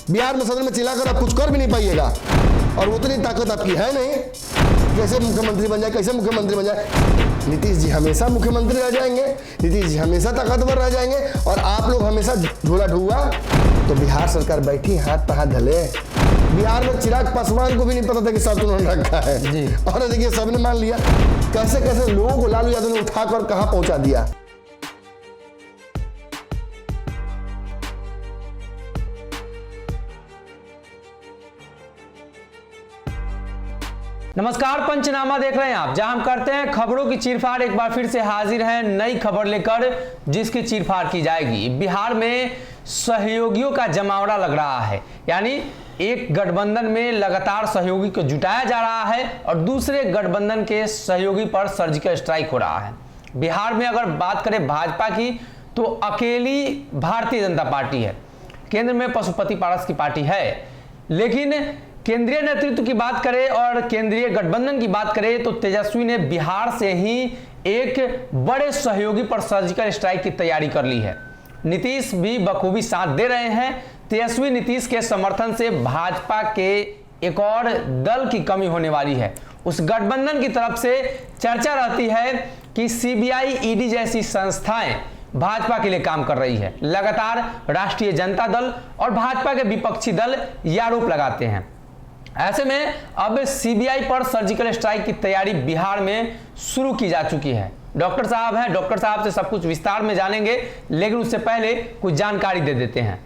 बिहार में सदन में चिल्लाकर आप कुछ कर भी नहीं पाइएगा, और उतनी ताकत आपकी है नहीं। कैसे मुख्यमंत्री बन जाए, कैसे मुख्यमंत्री बन जाए? नीतीश जी हमेशा मुख्यमंत्री रह जाएंगे, नीतीश जी हमेशा ताकतवर रह जाएंगे, और आप लोग हमेशा झोला ढुआ। तो बिहार सरकार बैठी हाथ पे हाथ धले। बिहार में चिराग पासवान को भी नहीं पता था कि साथ उन्होंने रखा है जी। और देखिए सबने मान लिया। कैसे कैसे लोगों को लालू यादव ने उठाकर कहां पहुंचा दिया। नमस्कार, पंचनामा देख रहे हैं आप, जहां हम करते हैं खबरों की चीरफाड़। एक बार फिर से हाजिर है नई खबर लेकर, जिसकी चीरफाड़ की जाएगी। बिहार में सहयोगियों का जमावड़ा लग रहा है, यानी एक गठबंधन में लगातार सहयोगी को जुटाया जा रहा है और दूसरे गठबंधन के सहयोगी पर सर्जिकल स्ट्राइक हो रहा है। बिहार में अगर बात करें भाजपा की, तो अकेली भारतीय जनता पार्टी है। केंद्र में पशुपति पारस की पार्टी है, लेकिन केंद्रीय नेतृत्व की बात करें और केंद्रीय गठबंधन की बात करें तो तेजस्वी ने बिहार से ही एक बड़े सहयोगी पर सर्जिकल स्ट्राइक की तैयारी कर ली है। नीतीश भी बखूबी साथ दे रहे हैं। तेजस्वी नीतीश के समर्थन से भाजपा के एक और दल की कमी होने वाली है। उस गठबंधन की तरफ से चर्चा रहती है कि सीबीआई, ईडी जैसी संस्थाएं भाजपा के लिए काम कर रही है। लगातार राष्ट्रीय जनता दल और भाजपा के विपक्षी दल यह आरोप लगाते हैं। ऐसे में अब सीबीआई पर सर्जिकल स्ट्राइक की तैयारी बिहार में शुरू की जा चुकी है। डॉक्टर साहब हैं, डॉक्टर साहब से सब कुछ विस्तार में जानेंगे, लेकिन उससे पहले कुछ जानकारी दे देते हैं।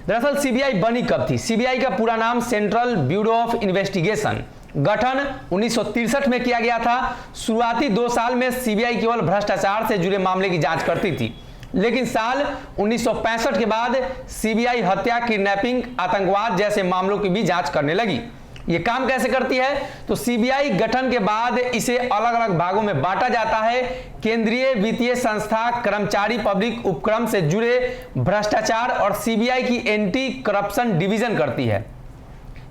दरअसल सीबीआई बनी कब थी? सीबीआई का पूरा नाम सेंट्रल ब्यूरो ऑफ इन्वेस्टिगेशन, गठन 1963 में किया गया था। शुरुआती 2 साल में सीबीआई केवल भ्रष्टाचार से जुड़े मामले की जांच करती थी, लेकिन साल 1965 के बाद सीबीआई हत्या, किडनैपिंग, आतंकवाद जैसे मामलों की भी जांच करने लगी। ये काम कैसे करती है? तो सीबीआई गठन के बाद इसे अलग अलग भागों में बांटा जाता है। केंद्रीय वित्तीय संस्था, कर्मचारी पब्लिक उपक्रम से जुड़े भ्रष्टाचार और सीबीआई की एंटी करप्शन डिवीजन करती है।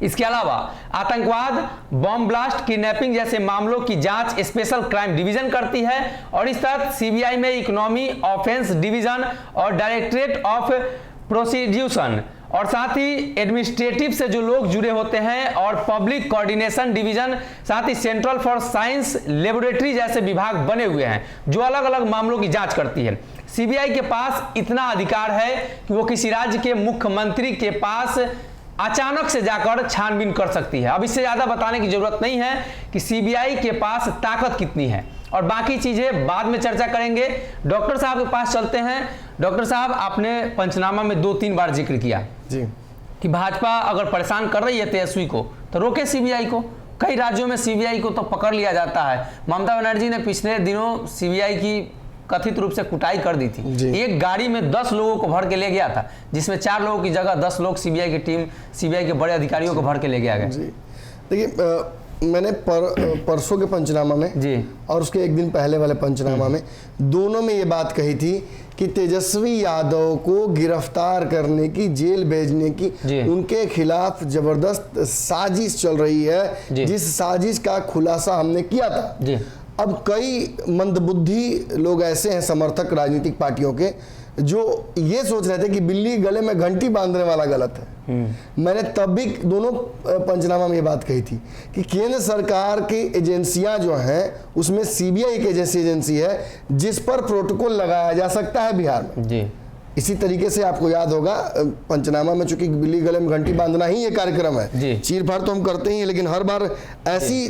इसके अलावा आतंकवाद, बॉम्ब ब्लास्ट, किडनैपिंग जैसे मामलों की जांच स्पेशल क्राइम डिवीजन करती है। और इस तरह सीबीआई में इकोनॉमी ऑफेंस डिवीजन और डायरेक्टरेट ऑफ प्रोसिक्यूशन और साथ ही एडमिनिस्ट्रेटिव से जो लोग जुड़े होते हैं और पब्लिक कोऑर्डिनेशन डिवीजन, साथ ही सेंट्रल फॉर साइंस लेबोरेटरी जैसे विभाग बने हुए हैं जो अलग अलग मामलों की जांच करती है। सीबीआई के पास इतना अधिकार है कि वो किसी राज्य के मुख्यमंत्री के पास अचानक से जाकर छानबीन कर सकती है। अब इससे ज्यादा बताने की जरूरत नहीं है कि सीबीआई के पास ताकत कितनी है, और बाकी चीजें बाद में चर्चा करेंगे। डॉक्टर साहब के पास चलते हैं। डॉक्टर साहब, आपने पंचनामा में 2-3 बार जिक्र किया जी कि भाजपा अगर परेशान कर रही है तेजस्वी को तो रोके सीबीआई को। कई राज्यों में सीबीआई को तो पकड़ लिया जाता है। ममता बनर्जी ने पिछले दिनों सीबीआई की कथित रूप से कुटाई कर दी थी। एक गाड़ी में 10 लोगों को भर के ले गया था, जिसमें 4 लोगों की जगह 10 लोग सीबीआई की टीम, सीबीआई के बड़े अधिकारियों को भर के ले गया गया। देखिए, मैंने परसों के पंचनामा में जी और उसके एक दिन पहले वाले पंचनामा में, दोनों में ये बात कही थी कि तेजस्वी यादव को गिरफ्तार करने की, जेल भेजने की उनके खिलाफ जबरदस्त साजिश चल रही है, जिस साजिश का खुलासा हमने किया था जी। अब कई मंदबुद्धि लोग ऐसे हैं, समर्थक राजनीतिक पार्टियों के, जो ये सोच रहे थे कि बिल्ली गले में घंटी बांधने वाला गलत है। मैंने तब भी दोनों पंचनामा में ये बात कही थी कि केंद्र सरकार की एजेंसियां जो हैं उसमें सीबीआई एक एजेंसी है जिस पर प्रोटोकॉल लगाया जा सकता है बिहार में जी। इसी तरीके से आपको याद होगा पंचनामा में, चूंकि बिल्ली गले में घंटी बांधना ही ये कार्यक्रम है, चीरफाड़ तो हम करते ही हैं, लेकिन हर बार ऐसी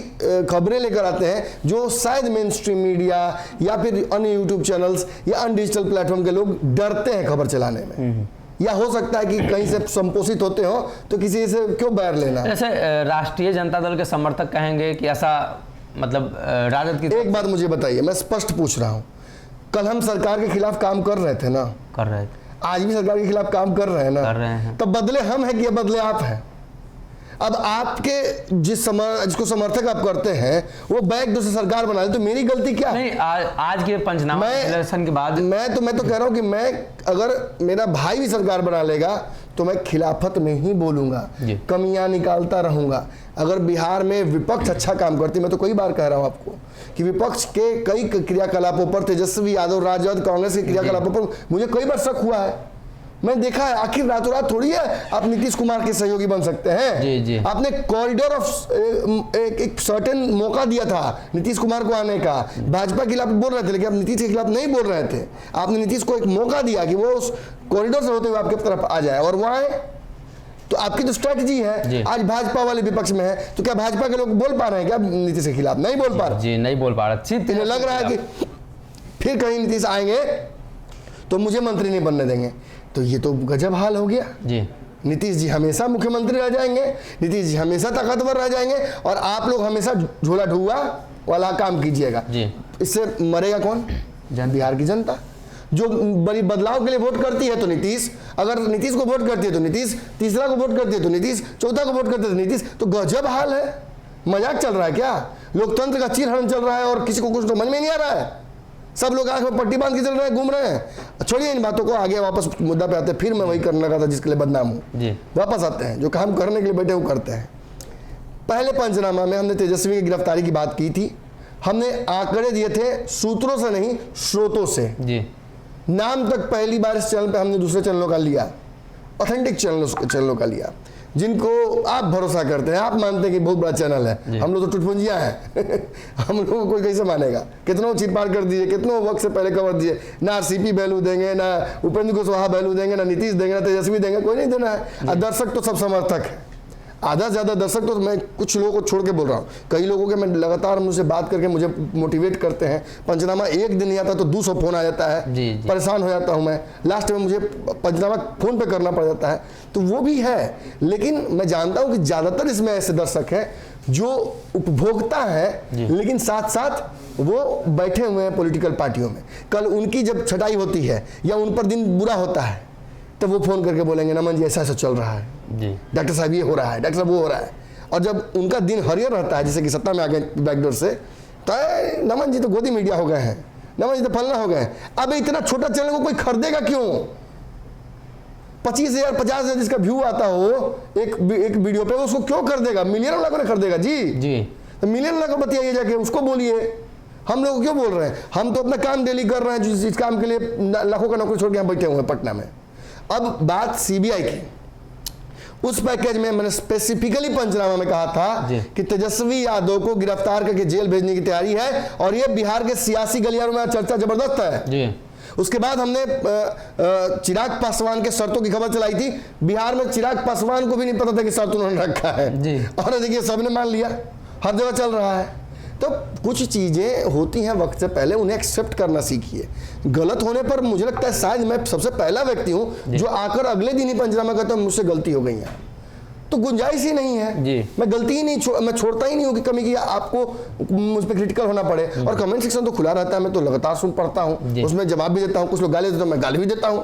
खबरें लेकर आते हैं जो शायद मेन स्ट्रीम मीडिया या फिर अन्य यूट्यूब चैनल्स या अन्य डिजिटल प्लेटफॉर्म के लोग डरते हैं खबर चलाने में, या हो सकता है कि कहीं से संपोषित होते हो तो किसी से क्यों बैर लेना। जैसे राष्ट्रीय जनता दल के समर्थक कहेंगे कि ऐसा, मतलब राजद की। एक बात मुझे बताइए, मैं स्पष्ट पूछ रहा हूँ, कल हम सरकार के खिलाफ काम कर रहे थे ना? कर रहे थे। आज भी सरकार के खिलाफ काम कर रहे हैं ना? कर रहे हैं। तो बदले हम हैं कि ये बदले आप हैं? अब आपके जिसको समर्थक आप करते हैं वो बैक दूसरी सरकार बना ले, तो मेरी गलती क्या? नहीं, आज के पंचनामा इलेक्शन के बाद मैं तो कह रहा हूं कि मैं, अगर मेरा भाई भी सरकार बना लेगा तो मैं खिलाफत में ही बोलूंगा, कमियां निकालता रहूंगा। अगर बिहार में विपक्ष अच्छा काम करती, मैं तो कई बार कह रहा हूं आपको कि विपक्ष के कई क्रियाकलापों पर, तेजस्वी यादव, राजद, कांग्रेस के क्रियाकलापों पर मुझे कई बार शक हुआ है मैंने देखा है, आखिर रातों रात थोड़ी है आप नीतीश कुमार के सहयोगी बन सकते हैं। जी जी। आपने कॉरिडोर ऑफ एक सर्टेन मौका दिया था नीतीश कुमार को आने का, भाजपा के खिलाफ बोल रहे थे लेकिन आप नीतीश के खिलाफ नहीं बोल रहे थे। आपने नीतीश को एक मौका दिया कि वो उस कॉरिडोर से होते हुए आपके तरफ आ जाए और वहां तो आपकी तो स्ट्रेटजी है। आज भाजपा वाले विपक्ष में है तो क्या भाजपा के लोग बोल पा रहे हैं क्या नीतीश के खिलाफ? नहीं बोल पा रहे जी, नहीं बोल पा रहे। इन्हें लग रहा है कि फिर कहीं नीतीश आएंगे तो मुझे मंत्री नहीं बनने देंगे। तो ये तो गजब हाल हो गया जी। नीतीश जी हमेशा मुख्यमंत्री रह जाएंगे, नीतीश जी हमेशा ताकतवर रह जाएंगे और आप लोग हमेशा झोला ढुआ वाला काम कीजिएगा। इससे मरेगा कौन? बिहार की जनता जो बड़ी बदलाव के लिए वोट करती है तो नीतीश, अगर नीतीश को वोट करती है तो नीतीश, तीसरा को वोट करती है तो नीतीश, चौथा को वोट करते है तो नीतीश। तो गजब हाल है। मजाक चल रहा है क्या? लोकतंत्र का चीरहरण चल रहा है और किसी को कुछ समझ में नहीं आ रहा है। सब लोग आंख में पट्टी बांध के चल रहे हैं, घूम रहे हैं। छोड़िए इन बातों को, आगे वापस मुद्दा पे आते हैं। फिर मैं वही करने लगा था जिसके लिए बदनाम हूँ। वापस आते हैं, जो काम करने के लिए बैठे वो करते हैं। पहले पंचनामा में हमने तेजस्वी की गिरफ्तारी की बात की थी। हमने आंकड़े दिए थे सूत्रों से नहीं, स्रोतों से जी। नाम तक पहली बार इस चैनल पे हमने दूसरे चैनलों का लिया, ऑथेंटिक चैनलों का लिया, जिनको आप भरोसा करते हैं, आप मानते हैं कि बहुत बड़ा चैनल है। हम लोग तो टुटपुंजिया हैं हम लोगों को कोई कैसे मानेगा? कितनों चिरपाड़ कर दिए, कितनों वक्त से पहले कवर दिए। ना सीपी वैल्यू देंगे, ना उपेंद्र कुशवाहा वैल्यू देंगे, ना नीतीश देंगे, ना तेजस्वी देंगे, कोई नहीं देना है। दर्शक तो सब समर्थक है, आधा से ज़्यादा दर्शक तो मैं कुछ लोगों को छोड़ के बोल रहा हूँ। कई लोगों के मैं लगातार मुझसे बात करके मुझे मोटिवेट करते हैं। पंचनामा एक दिन नहीं आता तो 200 फोन आ जाता है। जी। परेशान हो जाता हूँ मैं, लास्ट में मुझे पंचनामा फोन पे करना पड़ जाता है। तो वो भी है, लेकिन मैं जानता हूँ कि ज़्यादातर इसमें ऐसे दर्शक हैं जो उपभोक्ता हैं लेकिन साथ साथ वो बैठे हुए हैं पॉलिटिकल पार्टियों में। कल उनकी जब छटाई होती है या उन पर दिन बुरा होता है तो वो फोन करके बोलेंगे नमन जी ऐसा ऐसा चल रहा है जी, डॉक्टर साहब ये हो रहा है, डॉक्टर साहब वो हो रहा है। और जब उनका दिन हरियर रहता है, जैसे कि सत्ता में आ गए बैकडोर से, तो नमन जी तो गोदी मीडिया हो गए हैं, नमन जी तो फलना हो गए। अब इतना छोटा चैनल को कोई खरीदेगा क्यों? 25,000 50,000 जिसका व्यू आता हो एक वीडियो पे, उसको क्यों खरीदेगा? मिलियन लाखों ने खरीदेगा जी। तो मिलियन लाखों बताइए जाके, उसको बोलिए। हम लोग क्यों बोल रहे हैं? हम तो अपना काम डेली कर रहे हैं, जिस काम के लिए लाखों का नौकरी छोड़ के हम बैठे हुए हैं पटना में। अब बात सीबीआई की, उस पैकेज में मैंने स्पेसिफिकली पंचनामा में कहा था कि तेजस्वी यादव को गिरफ्तार करके जेल भेजने की तैयारी है और ये बिहार के सियासी गलियारों में चर्चा जबरदस्त है जी। उसके बाद हमने चिराग पासवान के शर्तों की खबर चलाई थी। बिहार में चिराग पासवान को भी नहीं पता था कि शर्त उन्होंने रखा है जी। और देखिए सबने मान लिया, हर जगह चल रहा है। तो कुछ चीज़ें होती हैं वक्त से पहले, उन्हें एक्सेप्ट करना सीखिए। गलत होने पर मुझे लगता है शायद मैं सबसे पहला व्यक्ति हूं जो आकर अगले दिन ही पंचनामा करता हूं मुझसे गलती हो गई है, तो गुंजाइश ही नहीं है जी। मैं गलती ही नहीं मैं छोड़ता ही नहीं हूं कि कमी की आपको मुझ पर क्रिटिकल होना पड़े। और कमेंट सेक्शन तो खुला रहता है, मैं तो लगातार सुन पढ़ता हूँ, उसमें जवाब भी देता हूँ। कुछ लोग गाली देते हैं, मैं गाली भी देता हूँ,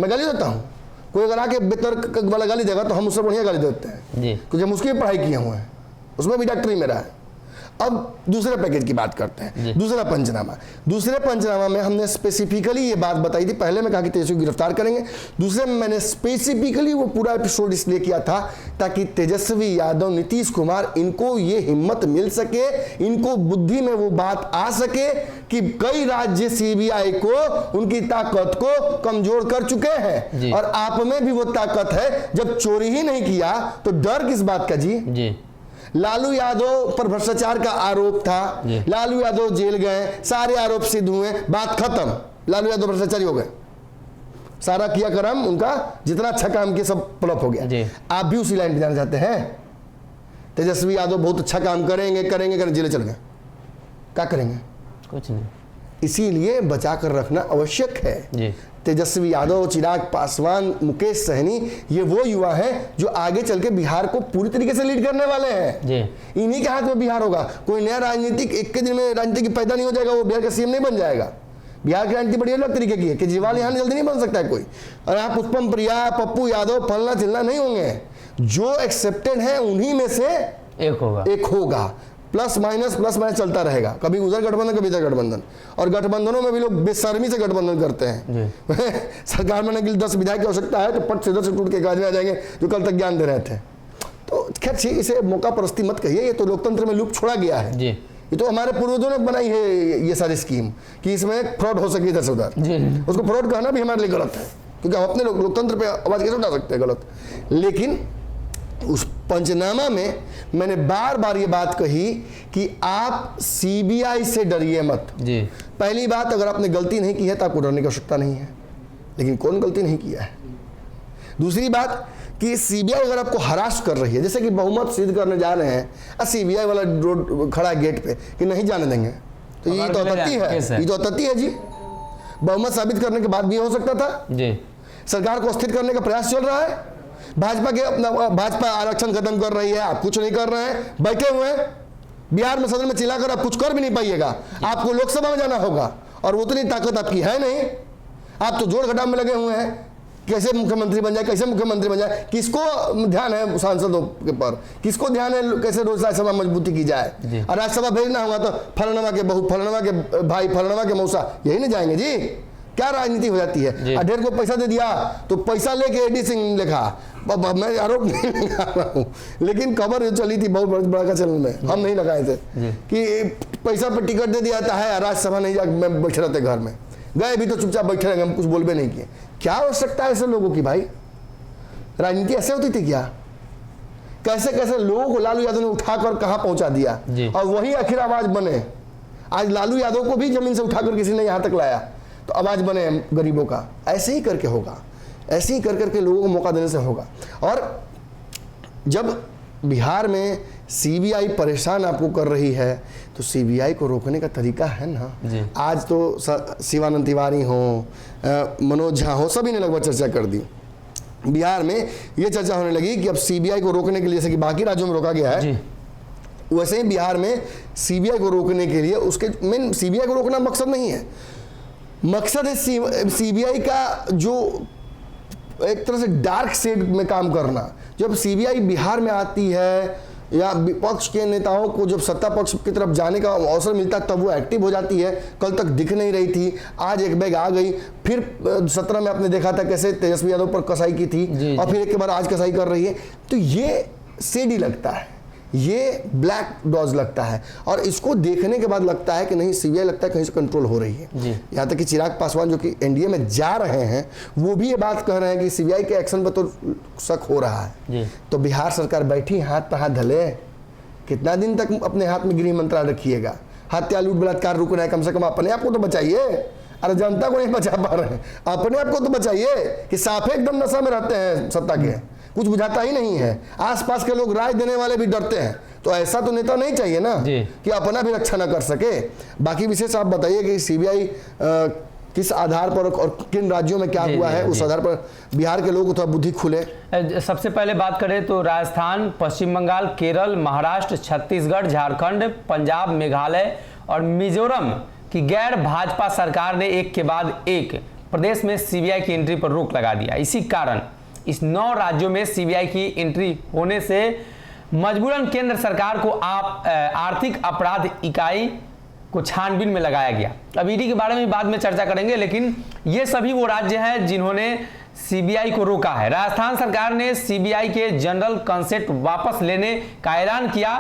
मैं गाली देता हूँ। कोई अगर आके बेतर्क वाला गाली देगा तो हम उससे बढ़िया गाली देते हैं, क्योंकि हम उसकी पढ़ाई किए हुए हैं, उसमें भी डॉक्टरी मेरा है। अब दूसरे पैकेज की बात करते हैं, दूसरा पंचनामा। दूसरे पंचनामा में हमने स्पेसिफिकली ये बात बताई थी, पहले मैं कहा कि तेजस्वी को गिरफ्तार करेंगे, दूसरे में मैंने स्पेसिफिकली वो पूरा एपिसोड इसलिए किया था ताकि तेजस्वी यादव, नीतीश कुमार, इनको ये हिम्मत मिल सके, इनको बुद्धि में वो बात आ सके कि कई राज्य सीबीआई को, उनकी ताकत को कमजोर कर चुके हैं और आप में भी वो ताकत है। जब चोरी ही नहीं किया तो डर किस बात का जी? लालू यादव पर भ्रष्टाचार का आरोप था, लालू यादव जेल गए, सारे आरोप सिद्ध हुए, बात खत्म, लालू यादव भ्रष्टाचारी हो गए, सारा किया कर्म उनका, जितना अच्छा काम किया सब फ्लॉप हो गया। आप भी उसी लाइन पे जाना चाहते हैं? तेजस्वी यादव बहुत अच्छा काम करेंगे, जेल चल गए, क्या करेंगे? कुछ नहीं। इसीलिए बचा कर रखना आवश्यक है। तेजस्वी यादव, चिराग पासवान, मुकेश सहनी, ये वो युवा हैं जो आगे चल के बिहार को पूरी तरीके से लीड करने वाले हैं। इन्हीं के हाथ में बिहार होगा। कोई नया राजनीतिक एक के दिन में राजनीति की पैदा नहीं हो जाएगा, वो बिहार का सीएम नहीं बन जाएगा। बिहार की राजनीति बड़ी अलग तरीके की है, केजरीवाल यहाँ जल्दी नहीं बन सकता है कोई, और यहाँ पुष्पम प्रिया, पप्पू यादव, फलना चिलना नहीं होंगे। जो एक्सेप्टेड है उन्हीं में से एक होगा। प्लस माइनस चलता रहेगा, कभी उधर गठबंधन, कभी इधर गठबंधन। और गठबंधनों में भी लोग बेशर्मी से गठबंधन करते हैं। सरकार में 10 विधायक की आवश्यकता है तो पट से इधर से टूट के काज में आ जाएंगे जो कल तक ज्ञान दे रहे थे। तो खैर ठीक, इसे मौका परस्ती मत कहिए, ये तो लोकतंत्र में लूप छोड़ा गया है। ये तो हमारे पूर्वजों ने बनाई है ये सारी स्कीम कि इसमें फ्रॉड हो सके इधर से उधर। उसको फ्रॉड कहना भी हमारे लिए गलत है। क्योंकि हम अपने लोकतंत्र पे आवाज कैसे उठा सकते हैं गलत। लेकिन उस पंचनामा में मैंने बार बार ये बात कही कि आप सीबीआई से डरिए मत जी। पहली बात, अगर आपने गलती नहीं की है तो आपको डरने की आवश्यकता नहीं है, लेकिन कौन गलती नहीं किया है। दूसरी बात कि सीबीआई अगर आपको हरास कर रही है, जैसे कि बहुमत सिद्ध करने जा रहे हैं, सीबीआई वाला रोड खड़ा है गेट पे कि नहीं जाने देंगे, तो ये तो अतत्ती है, ये तो अतत्ती है जी। बहुमत साबित करने के बाद भी हो सकता था जी। सरकार को अस्थिर करने का प्रयास चल रहा है, भाजपा आरक्षण खत्म कर रही है, आप कुछ नहीं कर रहे हैं, बैठे हुए हैं बिहार में सदन में चिल्लाकर आप कुछ कर भी नहीं पाइएगा, आपको लोकसभा में जाना होगा और उतनी ताकत आपकी है नहीं। आप तो जोड़ घटाव में लगे हुए हैं, कैसे मुख्यमंत्री बन जाए, कैसे मुख्यमंत्री बन जाए, किसको ध्यान है सांसदों के पर, किसको ध्यान है कैसे रोज राज्यसभा मजबूती की जाए, और राज्यसभा भेजना होगा तो फलनवा के बहू, फलनवा के भाई, फलनवा के मौसा, यही नहीं जाएंगे जी। क्या राजनीति हो जाती है। ढेर को पैसा दे दिया तो पैसा लेके एडी सिंह लिखा, मैं आरोप नहीं लगा रहा हूँ, लेकिन खबर जो चली थी बहुत बड़ा चैनल में, हम नहीं लगाए थे कि पैसा पर टिकट दे दिया था है, राज्यसभा नहीं जा, मैं बैठे रहते घर में, गए भी तो चुपचाप बैठे रहे, हम कुछ बोल भी नहीं किए। क्या आवश्यकता है ऐसे लोगों की भाई? राजनीति ऐसे होती थी क्या? कैसे कैसे लोगों को लालू यादव ने उठाकर कहां पहुंचा दिया, और वही आखिर आवाज बने। आज लालू यादव को भी जमीन से उठाकर किसी ने यहां तक लाया तो आवाज बने गरीबों का। ऐसे ही करके होगा, ऐसे ही कर करके लोगों को मौका देने से होगा। और जब बिहार में सीबीआई परेशान आपको कर रही है तो सीबीआई को रोकने का तरीका है ना। आज तो शिवानंद तिवारी हो, मनोज झा हो, सभी ने लगभग चर्चा कर दी। बिहार में ये चर्चा होने लगी कि अब सीबीआई को रोकने के लिए, जैसे कि बाकी राज्यों में रोका गया है, वैसे ही बिहार में सीबीआई को रोकने के लिए, उसके मेन सीबीआई को रोकना मकसद नहीं है, मकसद है सीबीआई का जो एक तरह से डार्क शेड में काम करना। जब सीबीआई बिहार में आती है या विपक्ष के नेताओं को जब सत्ता पक्ष की तरफ जाने का अवसर मिलता है तब वो एक्टिव हो जाती है। कल तक दिख नहीं रही थी, आज एक बैग आ गई। फिर 17 में आपने देखा था कैसे तेजस्वी यादव पर कसाई की थी, और फिर एक के बाद आज कसाई कर रही है। तो ये शेडी लगता है, ये ब्लैक डॉज लगता है, और इसको देखने के बाद लगता है कि नहीं सीबीआई लगता है कहीं से कंट्रोल हो रही है। यहाँ तक कि चिराग पासवान जो कि एनडीए में जा रहे हैं वो भी ये बात कह रहे हैं कि सीबीआई के एक्शन पर तो शक हो रहा है। तो बिहार सरकार बैठी हाथ पर हाथ धले, कितना दिन तक अपने हाथ में गृह मंत्रालय रखिएगा? हत्या लूट बलात्कार रुक रहा है, कम से कम अपने आप को तो बचाइए। अरे जनता को नहीं बचा पा रहे हैं, अपने आप को तो बचाइए कि साफे एकदम नशा में रहते हैं सत्ता के, कुछ बुझाता ही नहीं है। आसपास के लोग राय देने वाले भी डरते हैं, तो ऐसा तो नेता नहीं चाहिए ना कि अपना भी रक्षा ना कर सके। बाकी विशेष आप बताइए कि सीबीआई किस आधार पर और किन राज्यों में क्या हुआ है, उस आधार पर बिहार के लोग थोड़ा बुद्धि खुले। सबसे पहले बात करें तो राजस्थान, पश्चिम बंगाल, केरल, महाराष्ट्र, छत्तीसगढ़, झारखंड, पंजाब, मेघालय और मिजोरम की गैर भाजपा सरकार ने एक के बाद एक प्रदेश में सीबीआई की एंट्री पर रोक लगा दिया। इसी कारण इस 9 राज्यों में सीबीआई की एंट्री होने से मजबूरन केंद्र सरकार को आर्थिक अपराध इकाई को छानबीन में लगाया गया। अब ईडी के बारे में बाद में चर्चा करेंगे, लेकिन ये सभी वो राज्य हैं जिन्होंने सीबीआई को रोका है। राजस्थान सरकार ने सीबीआई के जनरल कंसेप्ट वापस लेने का ऐलान किया,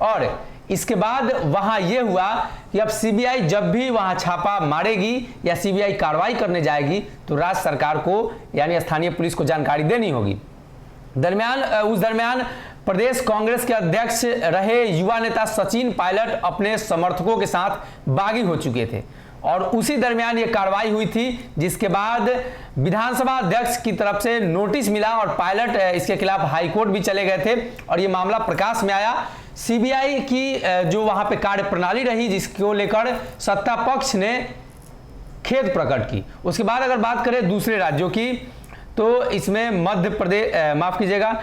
और इसके बाद वहां यह हुआ कि अब सीबीआई जब भी वहां छापा मारेगी या सीबीआई कार्रवाई करने जाएगी तो राज्य सरकार को यानी स्थानीय पुलिस को जानकारी देनी होगी। उस दरमियान प्रदेश कांग्रेस के अध्यक्ष रहे युवा नेता सचिन पायलट अपने समर्थकों के साथ बागी हो चुके थे, और उसी दरमियान ये कार्रवाई हुई थी, जिसके बाद विधानसभा अध्यक्ष की तरफ से नोटिस मिला और पायलट इसके खिलाफ हाईकोर्ट भी चले गए थे और ये मामला प्रकाश में आया। सीबीआई की जो वहां पे कार्य प्रणाली रही जिसको लेकर सत्ता पक्ष ने खेद प्रकट की। उसके बाद अगर बात करें दूसरे राज्यों की तो इसमें मध्य प्रदेश, माफ कीजिएगा,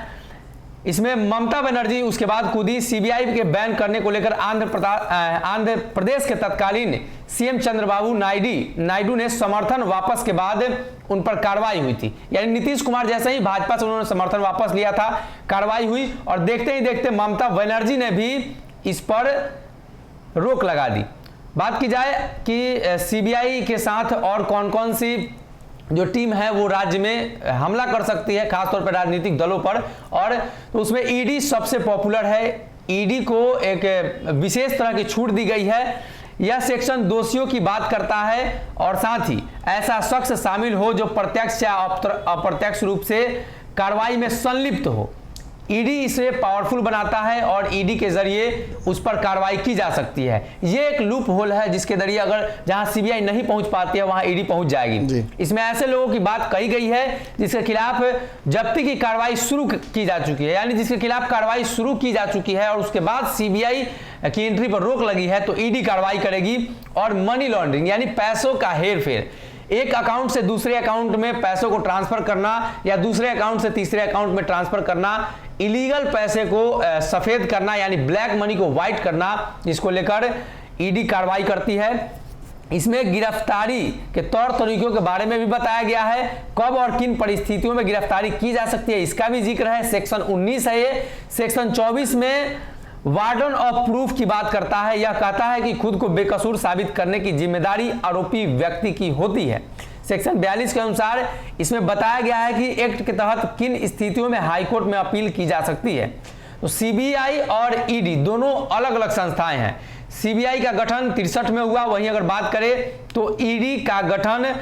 इसमें ममता बनर्जी उसके बाद कूदी। सीबीआई के बैन करने को लेकर आंध्र प्रदेश के तत्कालीन सीएम चंद्रबाबू नायडू ने समर्थन वापस के बाद उन पर कार्रवाई हुई थी। यानी नीतीश कुमार जैसे ही भाजपा से उन्होंने समर्थन वापस लिया था, कार्रवाई हुई, और देखते ही देखते ममता बनर्जी ने भी इस पर रोक लगा दी। बात की जाए कि सीबीआई के साथ और कौन कौन सी जो टीम है वो राज्य में हमला कर सकती है, खासतौर पर राजनीतिक दलों पर, और तो उसमें ईडी सबसे पॉपुलर है। ईडी को एक विशेष तरह की छूट दी गई है। यह सेक्शन दोषियों की बात करता है और साथ ही ऐसा शख्स शामिल हो जो प्रत्यक्ष या अप्रत्यक्ष रूप से कार्रवाई में संलिप्त हो। ईडी इसे पावरफुल बनाता है और ईडी के जरिए उस पर कार्रवाई की जा सकती है। ये एक लूप होल है जिसके जरिए अगर जहां सीबीआई नहीं पहुंच पाती है वहां ईडी पहुंच जाएगी। इसमें ऐसे लोगों की बात कही गई है जिसके खिलाफ जब्ती की कार्रवाई शुरू की जा चुकी है, यानी जिसके खिलाफ कार्रवाई शुरू की जा चुकी है और उसके बाद सीबीआई की एंट्री पर रोक लगी है तो ईडी कार्रवाई करेगी। और मनी लॉन्ड्रिंग यानी पैसों का हेरफेर, एक अकाउंट से दूसरे अकाउंट में पैसों को ट्रांसफर करना या दूसरे अकाउंट से तीसरे अकाउंट में ट्रांसफर करना, इलीगल पैसे को सफेद करना यानी ब्लैक मनी को व्हाइट करना, इसको लेकर ईडी कार्रवाई करती है। इसमें गिरफ्तारी के तौर तरीकों के बारे में भी बताया गया है, कब और किन परिस्थितियों में गिरफ्तारी की जा सकती है इसका भी जिक्र है। सेक्शन 19 है ये। सेक्शन 24 में वार्डन ऑफ प्रूफ की बात करता है। यह कहता है कि खुद को बेकसूर साबित करने की जिम्मेदारी आरोपी व्यक्ति की होती है। सेक्शन 42 के अनुसार इसमें बताया गया है कि एक्ट के तहत किन स्थितियों में हाईकोर्ट में अपील की जा सकती है। तो सीबीआई और ईडी दोनों अलग अलग संस्थाएं हैं। सीबीआई का गठन 63 में हुआ, वहीं अगर बात करें तो ईडी का गठन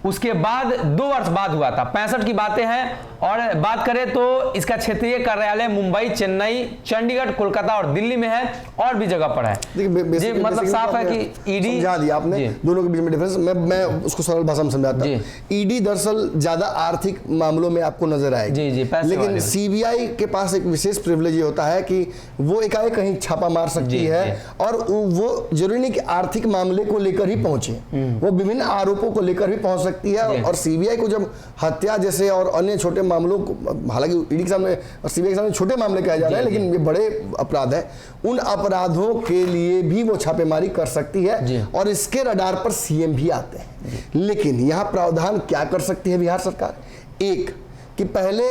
उसके बाद 2 वर्ष बाद हुआ था। 65 की बातें हैं। और बात करें तो इसका क्षेत्रीय कार्यालय मुंबई, चेन्नई, चंडीगढ़, कोलकाता और दिल्ली में है और भी जगह पर है। जी, मतलब साफ है कि ईडी समझा दिया आपने दोनों के बीच में डिफरेंस। मैं उसको सरल भाषा में समझाता हूं। ईडी दरअसल ज्यादा आर्थिक मामलों में आपको नजर आएगी, लेकिन सीबीआई के पास एक विशेष प्रिविलेज होता है कि वो एकाएक कहीं छापा मार सकती है और वो जरूरी नहीं कि आर्थिक मामले को लेकर ही पहुंचे, वो विभिन्न आरोपों को लेकर भी पहुंच सकती है। और सीबीआई को जब हत्या जैसे और अन्य छोटे मामलों को, हालांकि ईडी के सामने और सीबीआई के सामने छोटे मामले कहे जा रहे हैं, लेकिन ये बड़े अपराध है, उन अपराधों के लिए भी वो छापेमारी कर सकती है और इसके रडार पर सीएम भी आते हैं। लेकिन यहां प्रावधान क्या कर सकती है बिहार सरकार? एक कि पहले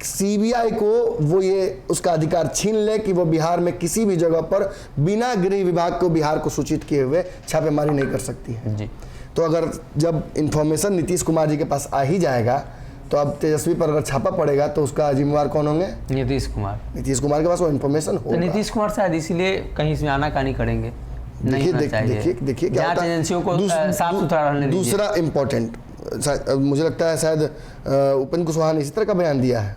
सीबीआई को वो ये उसका अधिकार छीन ले कि वो बिहार में किसी भी जगह पर बिना गृह विभाग को बिहार को सूचित किए हुए छापेमारी नहीं कर सकती है। तो अगर जब इंफॉर्मेशन नीतीश कुमार जी के पास आ ही जाएगा तो अब तेजस्वी पर अगर छापा पड़ेगा तो उसका जिम्मेवार कौन होंगे? नीतीश कुमार के पास वो इंफॉर्मेशन होगा। तो नीतीश कुमार शायद इसीलिए कहीं इसमें आनाकानी करेंगे। देखिए क्या होता है। एजेंसियों को साफ सुथरा रहने दीजिए। दूसरा इम्पोर्टेंट, मुझे लगता है शायद उपेंद्र कुशवाहा ने इसी तरह का बयान दिया है।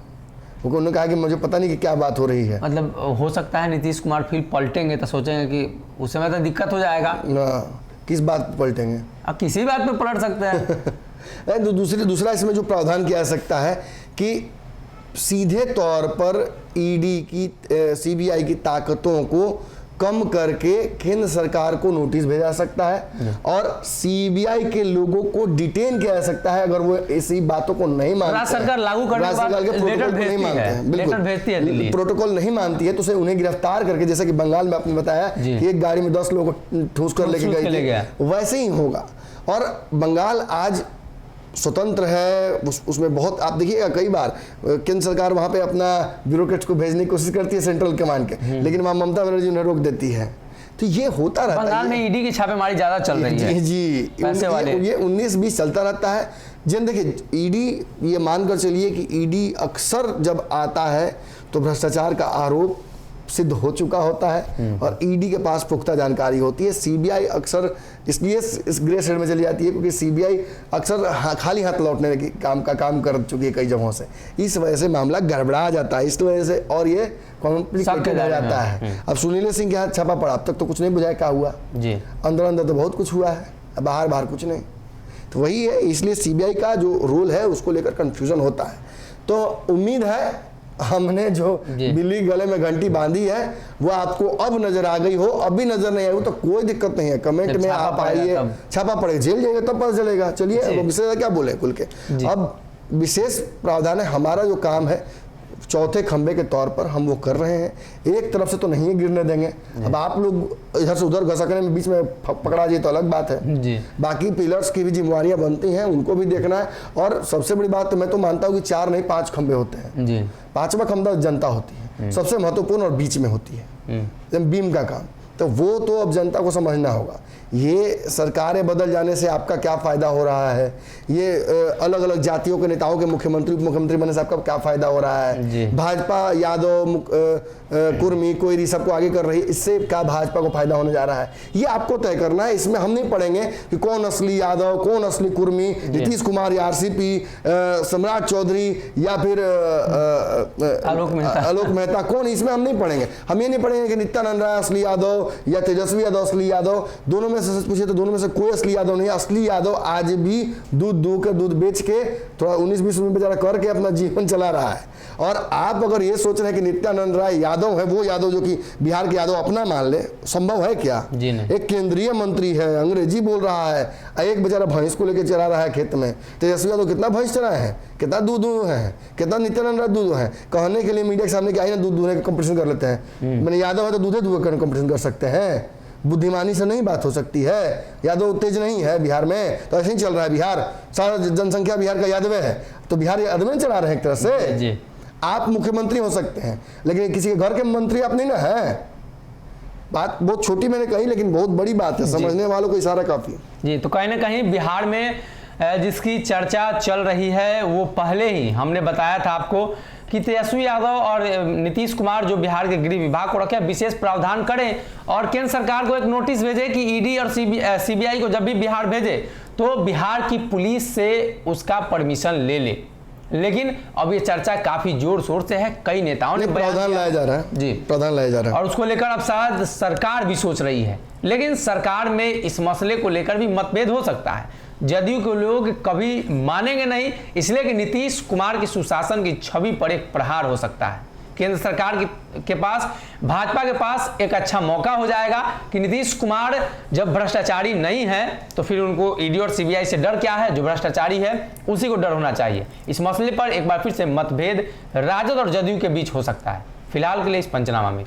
उन्होंने कहा कि मुझे पता नहीं कि क्या बात हो रही है। मतलब हो सकता है नीतीश कुमार फिर पलटेंगे तो सोचेंगे कि उस समय तो दिक्कत हो जाएगा। किस बात पर पलटेंगे? अब किसी बात पे पलट सकते हैं। दूसरा इसमें जो प्रावधान किया जा सकता है कि सीधे तौर पर ईडी की सीबीआई की ताकतों को कम करके केंद्र सरकार को नोटिस भेजा सकता है और सीबीआई के लोगों को डिटेन किया जा सकता है अगर वो ऐसी बातों को नहीं मानते। राज्य सरकार लागू करने के बाद लेटर भेजती है, लेटर भेजती है दिल्ली। प्रोटोकॉल नहीं मानती है तो उसे उन्हें गिरफ्तार करके, जैसे कि बंगाल में आपने बताया कि एक गाड़ी में 10 लोगों को ठूस कर लेके गए, वैसे ही होगा। और बंगाल आज स्वतंत्र है, उसमें बहुत, आप देखिएगा कई बार केंद्र सरकार वहां पे अपना ब्यूरोक्रेट्स को भेजने की कोशिश करती है सेंट्रल कमांड के, लेकिन वहां ममता बनर्जी उन्हें रोक देती है। तो ये होता रहता है। बंगाल में ईडी की छापेमारी ज्यादा चल रही है। जी, पैसे वाले ये 19-20 चलता रहता है। जन देखिए, ईडी, ये मानकर चलिए कि ईडी अक्सर जब आता है तो भ्रष्टाचार का आरोप सिद्ध हो चुका होता है और ईडी के पास पुख्ता जानकारी होती है। सीबीआई अक्सर इसलिए इस ग्रे शेड में चली जाती है क्योंकि सीबीआई अक्सर खाली हाथ लौटने की काम कर चुकी है कई जगहों से। इस वजह से मामला गड़बड़ा जाता है, इस वजह से, और ये कॉम्प्लिकेटेड हो जाता है। अब सुनील सिंह के हाथ छापा पड़ा, अब तक तो कुछ नहीं बुझाया क्या हुआ जी, अंदर तो बहुत कुछ हुआ है, बाहर कुछ नहीं। तो वही है, इसलिए सीबीआई का जो रोल है उसको लेकर कंफ्यूजन होता है। तो उम्मीद है हमने जो बिल्ली गले में घंटी बांधी है वो आपको अब नजर आ गई हो। अभी नजर नहीं आई हो तो कोई दिक्कत नहीं है, कमेंट में आप आइए, छापा पड़ेगा, जेल जाइए तब पता चलेगा। चलिए, विशेष क्या बोले खुल के। अब विशेष प्रावधान है, हमारा जो काम है चौथे खंबे के तौर पर हम वो कर रहे हैं। एक तरफ से तो नहीं गिरने देंगे। अब आप लोग इधर से उधर घसकने में बीच में पकड़ा जाए तो अलग बात है जी। बाकी पिलर्स की भी जिम्मेवारियां बनती हैं, उनको भी देखना है। और सबसे बड़ी बात तो मैं तो मानता हूँ कि 4 नहीं 5 खंबे होते हैं जी। 5वां खंबा जनता होती है, सबसे महत्वपूर्ण, और बीच में होती है बीम का काम। तो वो तो अब जनता को समझना होगा। ये सरकारें बदल जाने से आपका क्या फ़ायदा हो रहा है, ये अलग अलग जातियों के नेताओं के मुख्यमंत्री उप मुख्यमंत्री बनने से आपका क्या फ़ायदा हो रहा है, भाजपा यादव कुर्मी कोयरी सबको आगे कर रही है, इससे क्या भाजपा को फायदा होने जा रहा है, ये आपको तय करना है। इसमें हम नहीं पढ़ेंगे कि कौन असली यादव कौन असली कुर्मी, नीतीश कुमार या आरसीपी, सम्राट चौधरी या फिर आलोक मेहता कौन, इसमें हम नहीं पढ़ेंगे। हम ये नहीं पढ़ेंगे कि नित्यानंद राय असली यादव या तेजस्वी यादव असली यादव। दोनों में से सच पूछे तो दोनों में से कोई असली यादव नहीं है। असली यादव आज भी दूध बेच के थोड़ा 19-20 रुपये बेचारा करके अपना जीवन चला रहा है। और आप अगर ये सोच रहे हैं कि नित्यानंद राय यादव है, वो यादव जो कि बिहार के यादव अपना मान ले, संभव है क्या? एक केंद्रीय मंत्री है, अंग्रेजी बोल रहा है, एक बेचारा भैंस को लेकर चला रहा है खेत में। तेजस्वी यादव कितना भैंस चलाए हैं, कितना दूध है, कितना नित्यानंद राय दूध है। कहने के लिए मीडिया के सामने कि आइए ना दूध दूहने का कंपटीशन कर लेते हैं। मैंने यादव है तो दूधे दूध का कंपटीशन कर सकते हैं। बुद्धिमानी से नहीं बात हो सकती है। यादव तेज नहीं है बिहार में, तो ऐसे ही चल रहा है बिहार। सारा जनसंख्या बिहार का यादव है, तो बिहार यादव चला रहे हैं एक तरह से। जी। आप मुख्यमंत्री हो सकते हैं, लेकिन किसी के घर के मंत्री आप नहीं ना है। बात बहुत छोटी मैंने कही, लेकिन बहुत बड़ी बात है, समझने वालों को इशारा काफी। जी, तो कहीं ना कहीं बिहार में जिसकी चर्चा चल रही है वो पहले ही हमने बताया था आपको कि तेजस्वी यादव और नीतीश कुमार जो बिहार के गृह विभाग को रखे विशेष प्रावधान करें और केंद्र सरकार को एक नोटिस भेजे कि ईडी और सीबीआई को जब भी बिहार भेजे तो बिहार की पुलिस से उसका परमिशन ले ले। लेकिन अब ये चर्चा काफी जोर शोर से है, कई नेताओं ने प्रावधान लाया जा रहा है। जी, प्रावधान लाया जा रहा है और उसको लेकर अब शायद सरकार भी सोच रही है। लेकिन सरकार में इस मसले को लेकर भी मतभेद हो सकता है। जदयू के लोग कभी मानेंगे नहीं, इसलिए कि नीतीश कुमार की सुशासन की छवि पर एक प्रहार हो सकता है। केंद्र सरकार के पास, भाजपा के पास एक अच्छा मौका हो जाएगा कि नीतीश कुमार जब भ्रष्टाचारी नहीं है तो फिर उनको ईडी और सीबीआई से डर क्या है? जो भ्रष्टाचारी है उसी को डर होना चाहिए। इस मसले पर एक बार फिर से मतभेद राजद और जदयू के बीच हो सकता है। फिलहाल के लिए इस पंचनामा में